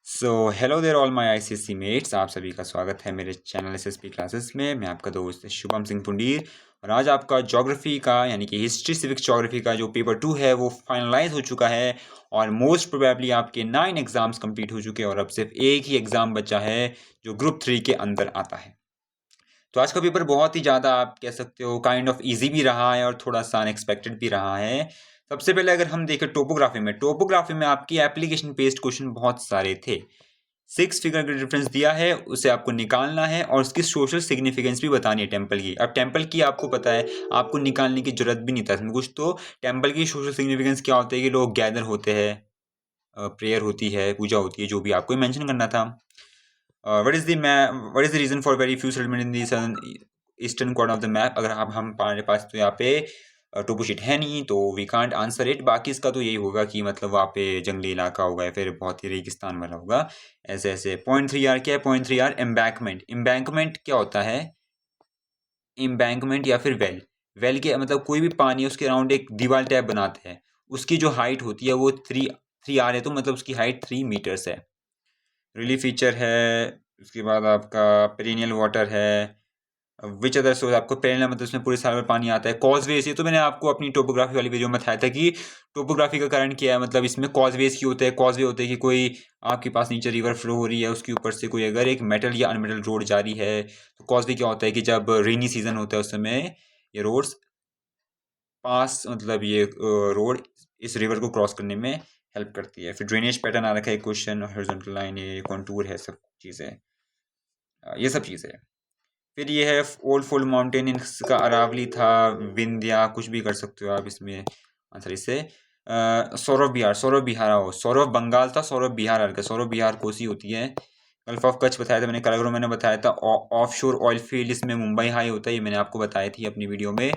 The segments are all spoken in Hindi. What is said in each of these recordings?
So hello there all my ICSE mates, आप सभी का स्वागत है मेरे चैनल एसएसपी क्लासेस में। मैं आपका दोस्त शुभम सिंह पुंडीर और आज आपका ज्योग्राफी का यानी कि हिस्ट्री सिविक्स ज्योग्राफी का जो पेपर 2 है वो फाइनलाइज हो चुका है और मोस्ट प्रोबेबली आपके 9 एग्जाम्स कंप्लीट हो चुके हैं और अब सिर्फ एक ही एग्ज़ाम बचा है जो ग्रुप 3 के अंदर आता है। तो आज का पेपर बहुत ही ज़्यादा आप कह सकते हो काइंड ऑफ इजी भी रहा है और थोड़ा सा अनएक्सपेक्टेड भी रहा है। सबसे पहले अगर हम देखें टोपोग्राफी में आपकी एप्लीकेशन बेस्ड क्वेश्चन बहुत सारे थे। 6 फिगर का डिफरेंस दिया है, उसे आपको निकालना है और उसकी सोशल सिग्निफिकेंस भी बतानी है टेम्पल की। अब टेम्पल की आपको पता है, आपको निकालने की जरूरत भी नहीं था इसमें कुछ। तो टेम्पल की सोशल सिग्निफिकेंस क्या होता है कि लोग गैदर होते हैं, प्रेयर होती है, पूजा होती है, जो भी आपको मेंशन करना था। What is the reason for very few settlement in the southern eastern corner of the map. अगर हम हमारे पास तो यहाँ पे टोपो शीट है नहीं तो वी कांट आंसर इट। बाकी इसका तो यही होगा कि मतलब वहाँ पे जंगली इलाका होगा या फिर बहुत ही रेगिस्तान वाला होगा। ऐसे ऐसे। पॉइंट 3 आर क्या है? Point 3 are embankment. एम्बैंकमेंट क्या होता है? एम्बैंकमेंट या फिर वेल, वेल के मतलब कोई भी पानी उसके अराउंड एक दीवार टाइप बनाते हैं, उसकी जो हाइट होती है वो 3 आर है, तो मतलब उसकी हाइट 3 मीटर्स है। रिलीफ फीचर है। उसके बाद आपका पेरिनियल वाटर है। विच अदर सोर्स आपको पेरिनियल मतलब उसमें पूरे साल में पानी आता है। कॉजवेज, ये तो मैंने आपको अपनी टोपोग्राफी वाली वीडियो में बताया था कि टोपोग्राफी का कारण क्या है। मतलब इसमें कॉजवेज की होते हैं। कॉजवे होते हैं कि कोई आपके पास नीचे रिवर फ्लो हो रही है, उसके ऊपर से कोई अगर एक मेटल या अनमेटल रोड जा रही है। तो कॉजवे क्या होता है कि जब रेनी सीजन होता है उस समय ये रोड्स पास मतलब ये रोड इस रिवर को क्रॉस करने में हेल्प करती है। फिर ड्रेनेज पैटर्न आ रखा है क्वेश्चन, हॉरिजॉन्टल लाइन, ये कॉन्टूर है, सब चीज़ें, ये सब चीज़ें। फिर ये है ओल्ड फोल्ड माउंटेन, इसका अरावली था, विंध्या, कुछ भी कर सकते हो आप इसमें आंसर इससे। सौरभ बिहार, सौरभ बिहार आओ, सौरभ बंगाल था, सौरभ बिहार आ गया। सौरभ बिहार कोसी होती है। गल्फ ऑफ कच्छ बताया था मैंने, करागरो मैंने बताया था। ऑफ शोर ऑयल फील्ड, इसमें मुंबई हाई होता है, ये मैंने आपको बताई थी अपनी वीडियो में।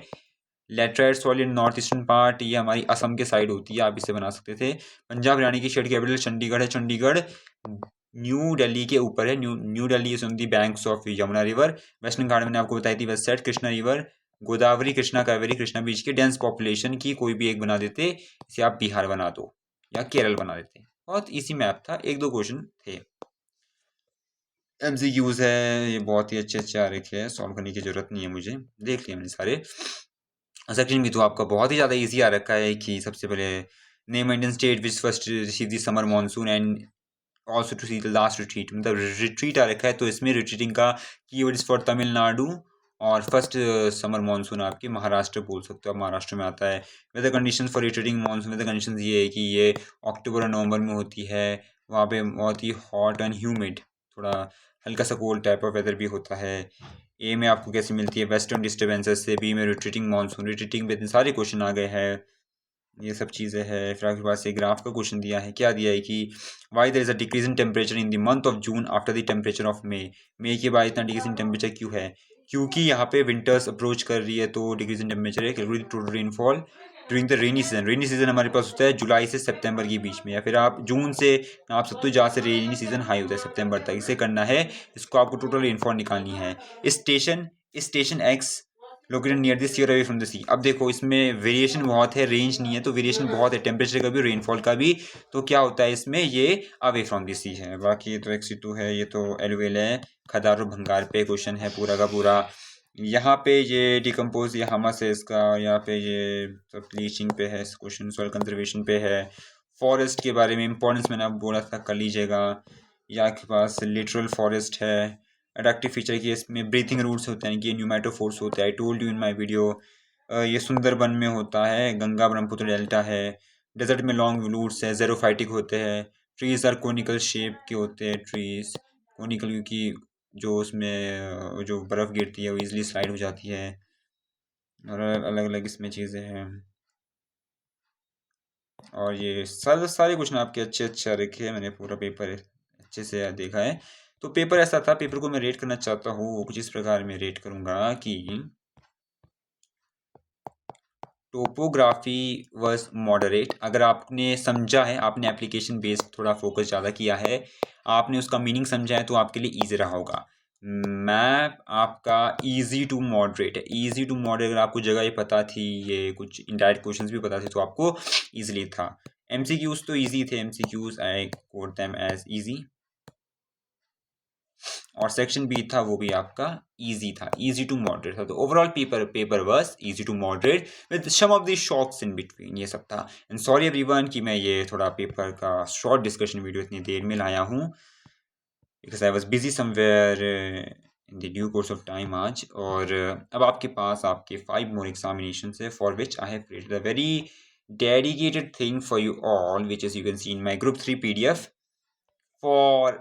Laterite soil in north eastern part, ये हमारी असम के साइड होती है, आप इसे बना सकते थे। पंजाब हरियाणा की स्टेट कैपिटल चंडीगढ़ है। चंडीगढ़ न्यू दिल्ली के ऊपर है। New Delhi is on the banks of Yamuna river. Western Ghat मैंने आपको बताई थी, west side Krishna river. Godavari, Krishna, Kaveri, Krishna बीच के डेंस पॉपुलेशन की कोई भी एक बना देते, इसे आप बिहार बना दो या केरल बना देते। बहुत इजी मैप था, एक दो क्वेश्चन थे। एमसीक्यूज है, ये बहुत ही अच्छे अच्छे आ रखे हैं, सॉल्व करने की जरूरत नहीं है मुझे, देख लिया मैंने सारे। सेक्शन भी तो आपका बहुत ही ज़्यादा इजी आ रखा है कि सबसे पहले name Indian state which first receive the summer monsoon and also to see the last retreat, मतलब रिट्रीट आ रखा है तो इसमें रिट्रीटिंग का कीवर्ड फॉर तमिलनाडु और फर्स्ट समर मानसून आपके महाराष्ट्र बोल सकते हो, आप महाराष्ट्र में आता है। Weather condition for retreating monsoon, weather condition ये है कि ये अक्टूबर और नवंबर में होती है। वहाँ पे बहुत ही हॉट एंड ह्यूमिड, थोड़ा हल्का सा कोल्ड टाइप ऑफ वेदर भी होता है। ए में आपको कैसे मिलती है? वेस्टर्न डिस्टर्बेंसेस से। बी में रिट्रीटिंग मानसून, रिट्रीटिंग पे इतने सारे क्वेश्चन आ गए हैं, ये सब चीज़ें हैं। फिर आपके पास एक ग्राफ का क्वेश्चन दिया है, क्या दिया है कि why there is a decrease in temperature in the month of June after the temperature of May के बाद इतना डिक्रीज इन टेम्परेचर क्यों है? क्योंकि यहाँ पे विंटर्स अप्रोच कर रही है तो डिक्रीज इन टेम्परेचर है। Calculate total rainfall during the rainy season. Rainy season हमारे पास होता है जुलाई से सितंबर के बीच में, या फिर आप जून से आप सकते हो जहाँ से रेनी सीजन हाई होता है सितंबर तक। इसे करना है, इसको आपको टोटल रेनफॉल निकालनी है। Station x located near the sea और अवे फ्रॉम द सी। अब देखो इसमें वेरिएशन बहुत है, रेंज नहीं है तो वेरिएशन बहुत है, टेम्परेचर का भी रेनफॉल का भी। तो क्या होता है इसमें, ये अवे फ्रॉम द सी है। बाकी तो एक्सी2 है, ये तो एलवेल है, खदार और भंगार पे क्वेश्चन है पूरा का पूरा। यहाँ पे ये डिकम्पोज ये हमस है इसका, और यहाँ पे ये सब ब्लीचिंग पे है क्वेश्चन, सॉइल कंजर्वेशन पे है। फॉरेस्ट के बारे में इंपॉर्टेंस मैंने आपको बोला था, कर लीजिएगा। यहाँ के पास लिटरल फॉरेस्ट है। अट्रैक्टिव फीचर की इसमें ब्रीथिंग रूट्स होते हैं कि न्यूमेटोफोर्स होते हैं, I told you in my video. ये सुंदरबन में होता है, गंगा ब्रह्मपुत्र डेल्टा है। डेजर्ट में लॉन्ग रूट्स है, जेरोफाइटिक होते हैं। ट्रीज आर कोनिकल शेप के होते हैं, ट्रीज कोनिकल क्योंकि जो उसमें जो बर्फ़ गिरती है वो इजीली स्लाइड हो जाती है। और अलग अलग इसमें चीज़ें हैं। और ये सारे क्वेश्चन आपके अच्छे अच्छे रखे हैं, मैंने पूरा पेपर अच्छे से देखा है। तो पेपर ऐसा था, पेपर को मैं रेट करना चाहता हूँ वो कुछ इस प्रकार में रेट करूँगा कि टोपोग्राफी वाज मॉडरेट। अगर आपने समझा है, आपने एप्लीकेशन बेस्ड थोड़ा फोकस ज़्यादा किया है, आपने उसका मीनिंग समझा है तो आपके लिए ईजी रहा होगा। मैप आपका इजी टू मॉडरेट है। इजी टू मॉडरेट, अगर आपको जगह ये पता थी, ये कुछ इनडायरेक्ट क्वेश्चंस भी पता थे तो आपको इजीली था। एमसीक्यूज तो इजी थे, एमसीक्यूज आई कोड देम एज इजी। और सेक्शन बी था वो भी आपका इजी था, इजी टू मॉडरेट था। तो overall paper was easy to moderate with some of the shocks in between, ये सब था। एंड सॉरी एवरीवन कि मैं ये थोड़ा पेपर का शॉर्ट डिस्कशन वीडियो इतनी देर में लाया हूँ, because I was busy somewhere in the due course of time आज। और अब आपके पास आपके 5 more examinations है, for which I have created a very dedicated thing for you all, which is you can see in my group 3 PDF. For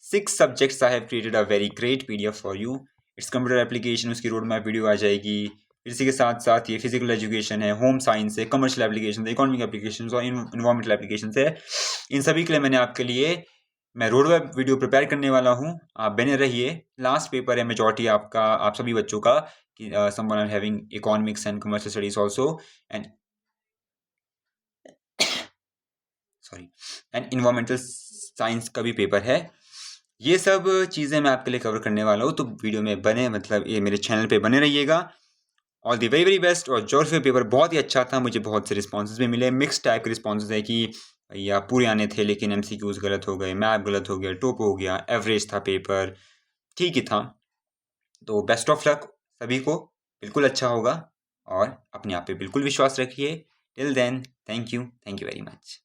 6 subjects I have created a very great PDF for you. It's computer application, उसकी रोड मैप वीडियो आ जाएगी। फिर इसी के साथ साथ ये फिजिकल एजुकेशन है, होम साइंस है, कमर्शियल एप्लीकेशन है, इकोनॉमिक एप्लीकेशन और इन्वायरमेंटल एप्लीकेशन है। इन सभी के लिए मैंने आपके लिए मैं रोड मैप वीडियो प्रिपेयर करने वाला हूँ, आप बने रहिए। लास्ट पेपर है मेजॉरिटी आपका, आप सभी बच्चों का, कि someone are having economics and commercial studies also and environmental science का भी पेपर है। ये सब चीज़ें मैं आपके लिए कवर करने वाला हूँ, तो वीडियो में बने, मतलब ये मेरे चैनल पे बने रहिएगा। All the very very best. और ज्योग्राफी पेपर बहुत ही अच्छा था, मुझे बहुत से रिस्पॉन्सेज भी मिले, मिक्स टाइप के रिस्पॉन्सेज है कि या पूरे आने थे लेकिन MCQs गलत हो गए, मैप गलत हो गया, टोप हो गया, एवरेज था पेपर, ठीक ही था। तो बेस्ट ऑफ लक सभी को, बिल्कुल अच्छा होगा और अपने आप पे बिल्कुल विश्वास रखिए। Till then thank you very much.